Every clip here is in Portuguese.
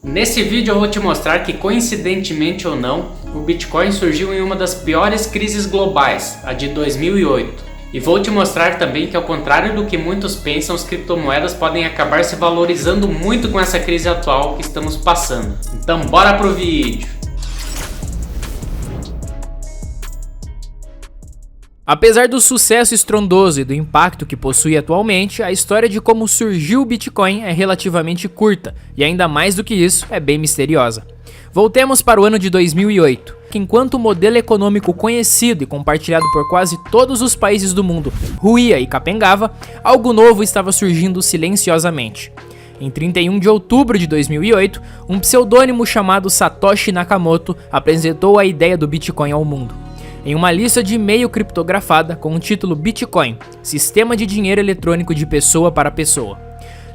Nesse vídeo eu vou te mostrar que, coincidentemente ou não, o Bitcoin surgiu em uma das piores crises globais, a de 2008. E vou te mostrar também que, ao contrário do que muitos pensam, as criptomoedas podem acabar se valorizando muito com essa crise atual que estamos passando. Então bora pro vídeo! Apesar do sucesso estrondoso e do impacto que possui atualmente, a história de como surgiu o Bitcoin é relativamente curta e, ainda mais do que isso, é bem misteriosa. Voltemos para o ano de 2008, que enquanto o modelo econômico conhecido e compartilhado por quase todos os países do mundo ruía e capengava, algo novo estava surgindo silenciosamente. Em 31 de outubro de 2008, um pseudônimo chamado Satoshi Nakamoto apresentou a ideia do Bitcoin ao mundo. Em uma lista de e-mail criptografada com o título Bitcoin, Sistema de Dinheiro Eletrônico de Pessoa para Pessoa.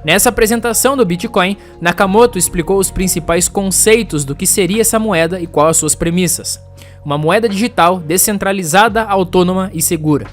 Nessa apresentação do Bitcoin, Nakamoto explicou os principais conceitos do que seria essa moeda e quais as suas premissas. Uma moeda digital, descentralizada, autônoma e segura.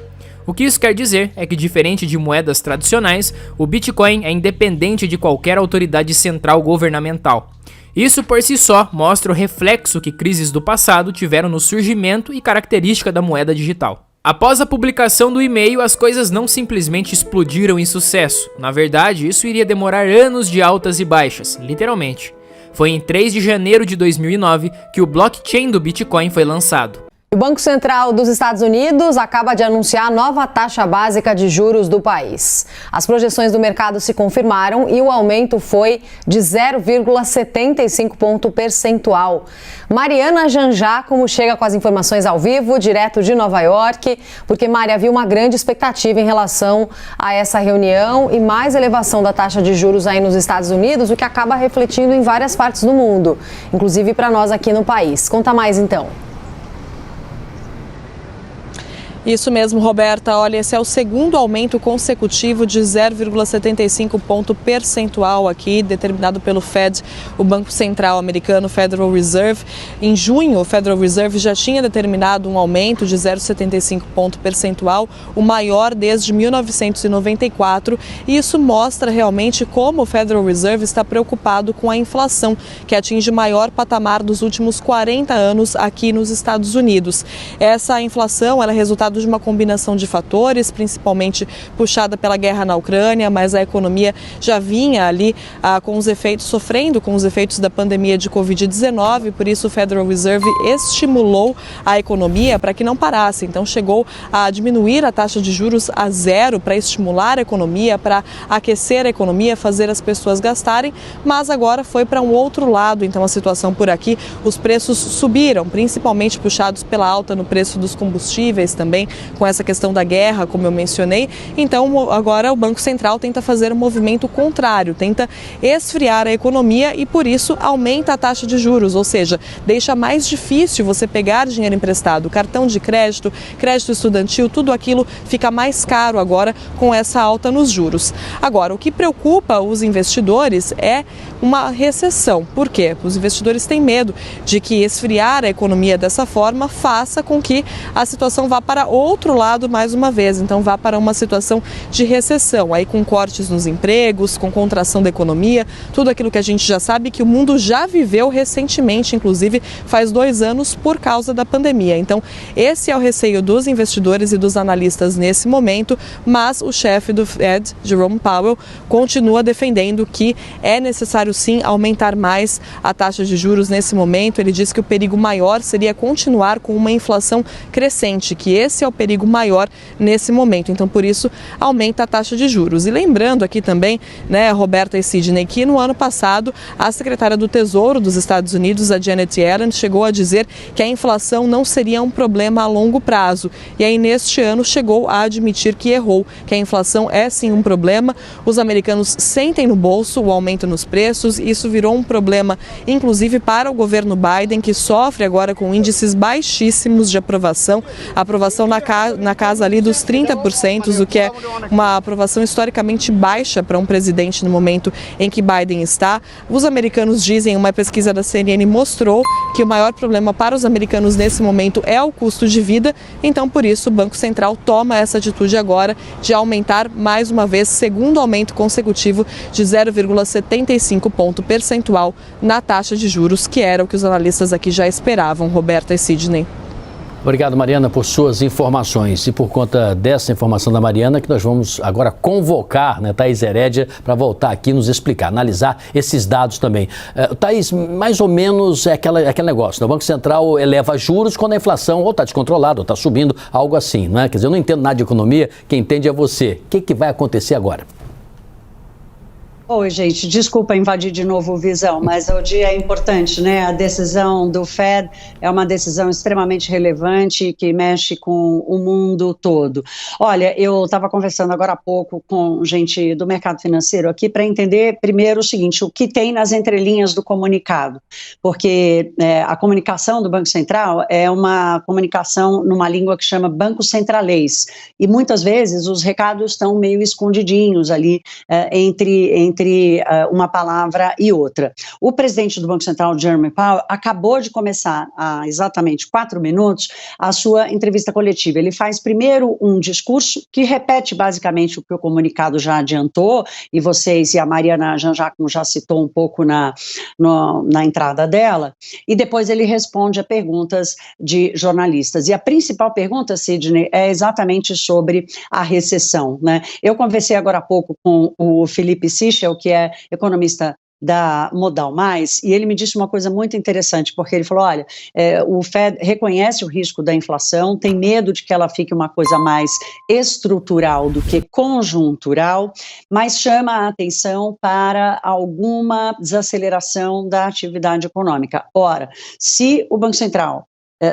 O que isso quer dizer é que, diferente de moedas tradicionais, o Bitcoin é independente de qualquer autoridade central governamental. Isso por si só mostra o reflexo que crises do passado tiveram no surgimento e característica da moeda digital. Após a publicação do e-mail, as coisas não simplesmente explodiram em sucesso. Na verdade, isso iria demorar anos de altas e baixas, literalmente. Foi em 3 de janeiro de 2009 que o blockchain do Bitcoin foi lançado. O Banco Central dos Estados Unidos acaba de anunciar a nova taxa básica de juros do país. As projeções do mercado se confirmaram e o aumento foi de 0,75 ponto percentual. Mariana Janjá, como chega com as informações ao vivo, direto de Nova York, porque, Mari, havia uma grande expectativa em relação a essa reunião e mais elevação da taxa de juros aí nos Estados Unidos, o que acaba refletindo em várias partes do mundo, inclusive para nós aqui no país. Conta mais, então. Isso mesmo, Roberta. Olha, esse é o segundo aumento consecutivo de 0,75 ponto percentual aqui, determinado pelo Fed, o Banco Central americano, Federal Reserve. Em junho, o Federal Reserve já tinha determinado um aumento de 0,75 ponto percentual, o maior desde 1994, e isso mostra realmente como o Federal Reserve está preocupado com a inflação, que atinge o maior patamar dos últimos 40 anos aqui nos Estados Unidos. Essa inflação ela é resultado de uma combinação de fatores, principalmente puxada pela guerra na Ucrânia, mas a economia já vinha ali sofrendo com os efeitos da pandemia de Covid-19, por isso o Federal Reserve estimulou a economia para que não parasse. Então chegou a diminuir a taxa de juros a zero para estimular a economia, para aquecer a economia, fazer as pessoas gastarem, mas agora foi para um outro lado. Então a situação por aqui, os preços subiram, principalmente puxados pela alta no preço dos combustíveis também, com essa questão da guerra, como eu mencionei. Então agora o Banco Central tenta fazer um movimento contrário, tenta esfriar a economia e por isso aumenta a taxa de juros, ou seja, deixa mais difícil você pegar dinheiro emprestado, cartão de crédito, crédito estudantil, tudo aquilo fica mais caro agora com essa alta nos juros. Agora, o que preocupa os investidores é uma recessão. Por quê? Os investidores têm medo de que esfriar a economia dessa forma faça com que a situação vá para outro lado mais uma vez, então vá para uma situação de recessão, aí com cortes nos empregos, com contração da economia, tudo aquilo que a gente já sabe que o mundo já viveu recentemente, inclusive faz 2 anos por causa da pandemia. Então esse é o receio dos investidores e dos analistas nesse momento, mas o chefe do Fed, Jerome Powell, continua defendendo que é necessário sim aumentar mais a taxa de juros nesse momento. Ele diz que o perigo maior seria continuar com uma inflação crescente, que esse é o perigo maior nesse momento. Então, por isso, aumenta a taxa de juros. E lembrando aqui também, Roberta e Sidney, que no ano passado, a secretária do Tesouro dos Estados Unidos, a Janet Yellen, chegou a dizer que a inflação não seria um problema a longo prazo. E aí, neste ano, chegou a admitir que errou, que a inflação é sim um problema. Os americanos sentem no bolso o aumento nos preços. Isso virou um problema, inclusive, para o governo Biden, que sofre agora com índices baixíssimos de aprovação. A aprovação estão na casa ali dos 30%, o que é uma aprovação historicamente baixa para um presidente no momento em que Biden está. Os americanos dizem, uma pesquisa da CNN mostrou que o maior problema para os americanos nesse momento é o custo de vida, então por isso o Banco Central toma essa atitude agora de aumentar mais uma vez, segundo aumento consecutivo de 0,75 ponto percentual na taxa de juros, que era o que os analistas aqui já esperavam. Roberta e Sidney. Obrigado, Mariana, por suas informações. E por conta dessa informação da Mariana, que nós vamos agora convocar, Thaís Herédia, para voltar aqui nos explicar, analisar esses dados também. Thaís, mais ou menos é aquele negócio, O Banco Central eleva juros quando a inflação ou está descontrolada ou está subindo, algo assim, não é? Quer dizer, eu não entendo nada de economia, quem entende é você. O que vai acontecer agora? Oi, gente, desculpa invadir de novo o Visão, mas o dia é importante, A decisão do Fed é uma decisão extremamente relevante que mexe com o mundo todo. Olha, eu estava conversando agora há pouco com gente do mercado financeiro aqui para entender primeiro o seguinte, o que tem nas entrelinhas do comunicado, porque a comunicação do Banco Central é uma comunicação numa língua que chama banco centralês, e muitas vezes os recados estão meio escondidinhos ali entre uma palavra e outra. O presidente do Banco Central, Jerome Powell, acabou de começar há exatamente 4 minutos a sua entrevista coletiva. Ele faz primeiro um discurso que repete basicamente o que o comunicado já adiantou, e vocês e a Mariana Jean-Jacques já citou um pouco na entrada dela, e depois ele responde a perguntas de jornalistas. E a principal pergunta, Sidney, é exatamente sobre a recessão, Eu conversei agora há pouco com o Felipe Sichel, que é economista da Modal Mais, e ele me disse uma coisa muito interessante, porque ele falou, olha, o Fed reconhece o risco da inflação, tem medo de que ela fique uma coisa mais estrutural do que conjuntural, mas chama a atenção para alguma desaceleração da atividade econômica. Ora, se o Banco Central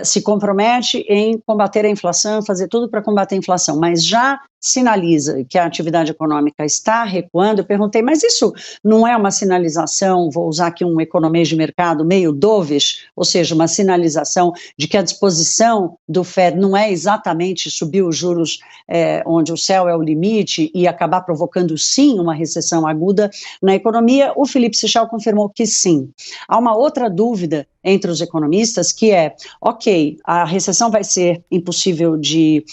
se compromete em combater a inflação, fazer tudo para combater a inflação, mas já sinaliza que a atividade econômica está recuando, eu perguntei, mas isso não é uma sinalização, vou usar aqui um economês de mercado meio dovish, ou seja, uma sinalização de que a disposição do Fed não é exatamente subir os juros onde o céu é o limite e acabar provocando sim uma recessão aguda na economia? O Felipe Sichel confirmou que sim. Há uma outra dúvida entre os economistas que é, ok, a recessão vai ser impossível de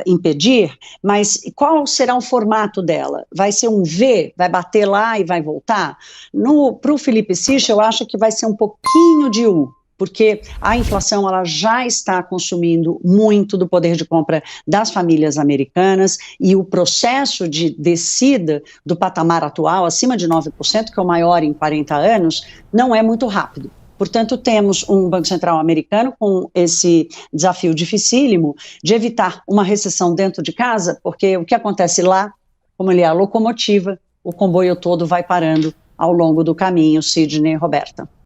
impedir, mas qual será o formato dela? Vai ser um V? Vai bater lá e vai voltar? Para o Felipe Sichel, eu acho que vai ser um pouquinho de U, porque a inflação ela já está consumindo muito do poder de compra das famílias americanas e o processo de descida do patamar atual, acima de 9%, que é o maior em 40 anos, não é muito rápido. Portanto, temos um Banco Central americano com esse desafio dificílimo de evitar uma recessão dentro de casa, porque o que acontece lá, como ele é a locomotiva, o comboio todo vai parando ao longo do caminho, Sidney e Roberta.